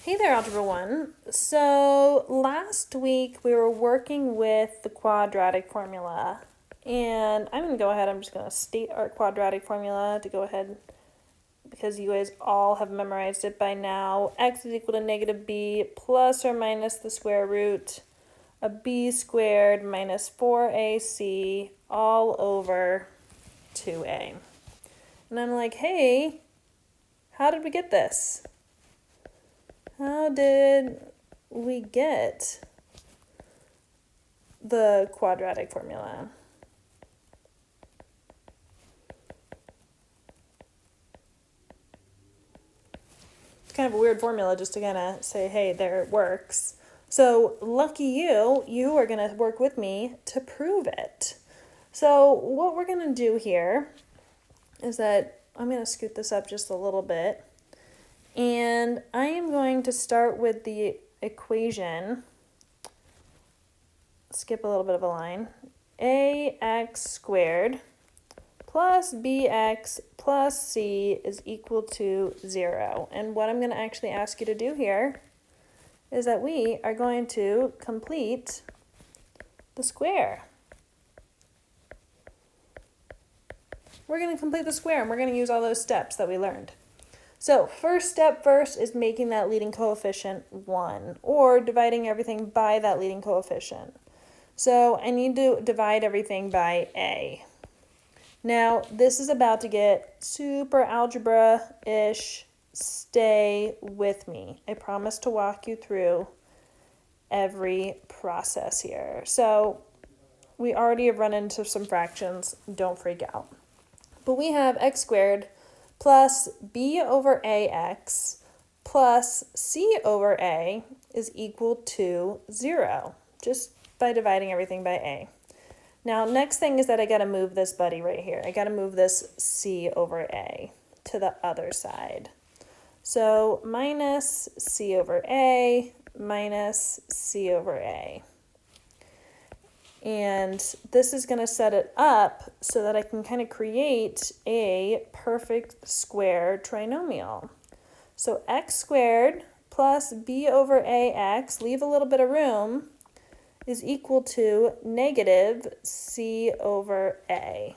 Hey there, Algebra 1. So last week we were working with the quadratic formula. And I'm going to go ahead, I'm just going to state our quadratic formula to go ahead because you guys all have memorized it by now. X is equal to negative b plus or minus the square root of b squared minus 4ac all over 2a. And I'm like, hey, how did we get this? How did we get the quadratic formula? It's kind of a weird formula just to kind of say, hey, there it works. So lucky you, you are going to work with me to prove it. So what we're going to do here is that I'm going to scoot this up just a little bit. And I am going to start with the equation. Skip a little bit of a line. Ax squared plus bx plus c is equal to 0. And what I'm going to actually ask you to do here is that we are going to complete the square. We're going to complete the square, and we're going to use all those steps that we learned. So first step first is making that leading coefficient 1, or dividing everything by that leading coefficient. So I need to divide everything by a. Now this is about to get super algebra-ish. Stay with me. I promise to walk you through every process here. So we already have run into some fractions. Don't freak out. But we have x squared plus b over ax plus c over a is equal to 0, just by dividing everything by a. Now, next thing is that I got to move this buddy right here. I got to move this c over a to the other side. So minus c over a minus c over a. And this is going to set it up so that I can kind of create a perfect square trinomial. So x squared plus b over ax, leave a little bit of room, is equal to negative c over a.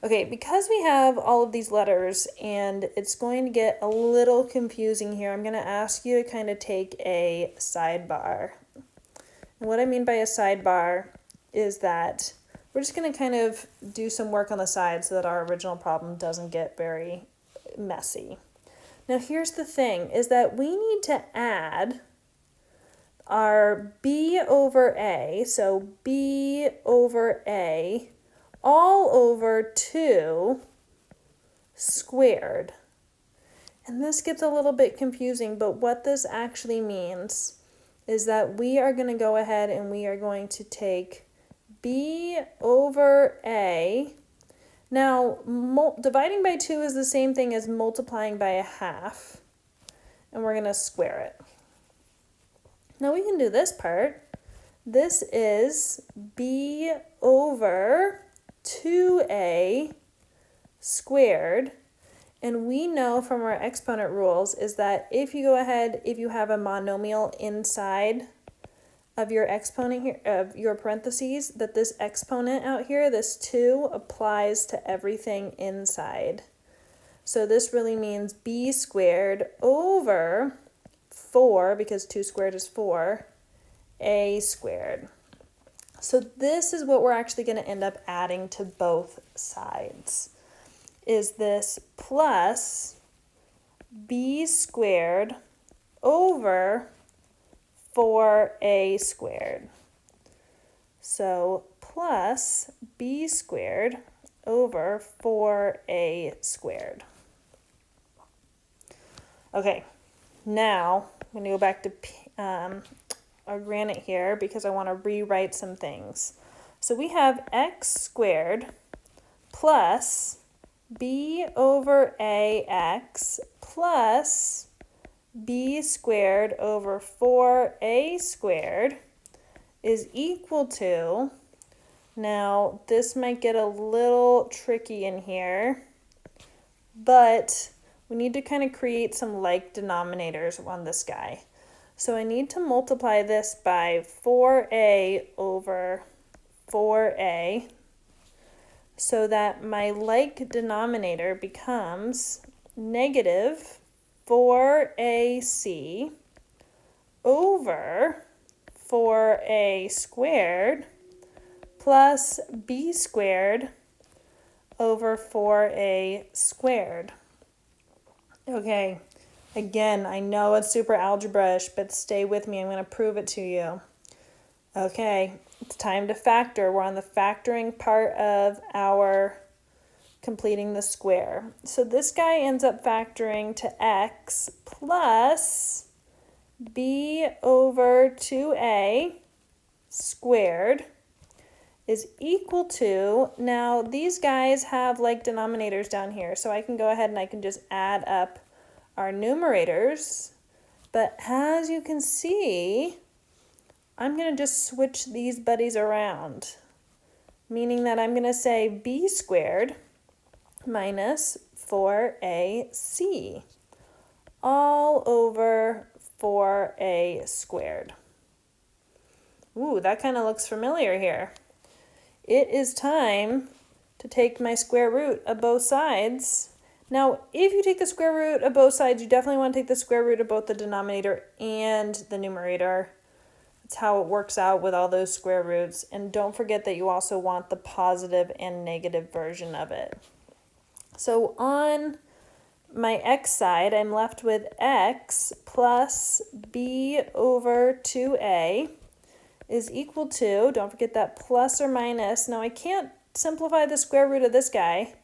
Okay, because we have all of these letters and it's going to get a little confusing here, I'm going to ask you to kind of take a sidebar. And what I mean by a sidebar is that we're just going to kind of do some work on the side so that our original problem doesn't get very messy. Now here's the thing, is that we need to add our b over a, so b over a, all over 2 squared. And this gets a little bit confusing, but what this actually means is that we are going to go ahead and we are going to take b over a. Now, dividing by 2 is the same thing as multiplying by 1/2, and we're going to square it. Now we can do this part. This is b over 2a squared. And we know from our exponent rules is that if you go ahead, if you have a monomial inside of your exponent here, of your parentheses, that this exponent out here, this 2, applies to everything inside. So this really means b squared over 4, because 2 squared is 4, a squared. So this is what we're actually going to end up adding to both sides. Is this plus b squared over 4a squared. So plus b squared over 4a squared. Okay, now I'm going to go back to our granite here because I want to rewrite some things. So we have x squared plus b over ax plus b squared over 4a squared is equal to, now this might get a little tricky in here, but we need to kind of create some like denominators on this guy. So I need to multiply this by 4a over 4a so that my like denominator becomes negative 4ac over 4a squared plus b squared over 4a squared. Okay, again, I know it's super algebra-ish, but stay with me. I'm going to prove it to you. Okay, it's time to factor. We're on the factoring part of our completing the square. So this guy ends up factoring to x plus b over 2a squared is equal to, now these guys have like denominators down here, so I can go ahead and I can just add up our numerators. But as you can see, I'm going to just switch these buddies around, meaning that I'm going to say b squared minus 4ac all over 4a squared. Ooh, that kind of looks familiar here. It is time to take my square root of both sides. Now, if you take the square root of both sides, you definitely want to take the square root of both the denominator and the numerator. That's how it works out with all those square roots. And don't forget that you also want the positive and negative version of it. So on my x side, I'm left with x plus b over 2a is equal to, don't forget that plus or minus. Now I can't simplify the square root of this guy.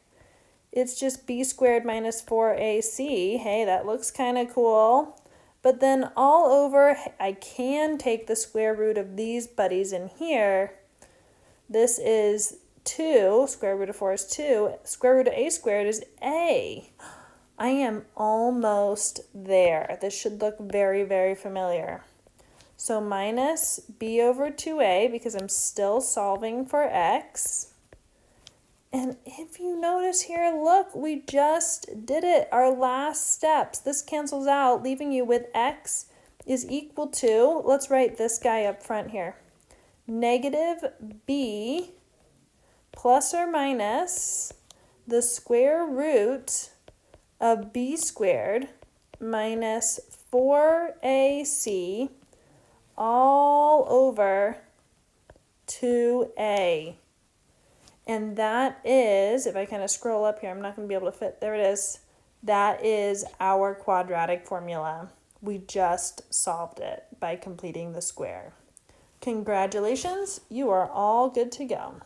It's just b squared minus 4ac. Hey, that looks kind of cool. But then all over, I can take the square root of these buddies in here. This is 2, square root of 4 is 2. Square root of a squared is a. I am almost there. This should look very, very familiar. So minus b over 2a, because I'm still solving for x. And if you notice here, look, we just did it. Our last steps. This cancels out, leaving you with x is equal to, let's write this guy up front here, negative b plus or minus the square root of b squared minus 4ac all over 2a. And that is, if I kind of scroll up here, I'm not going to be able to fit, there it is. That is our quadratic formula. We just solved it by completing the square. Congratulations, you are all good to go.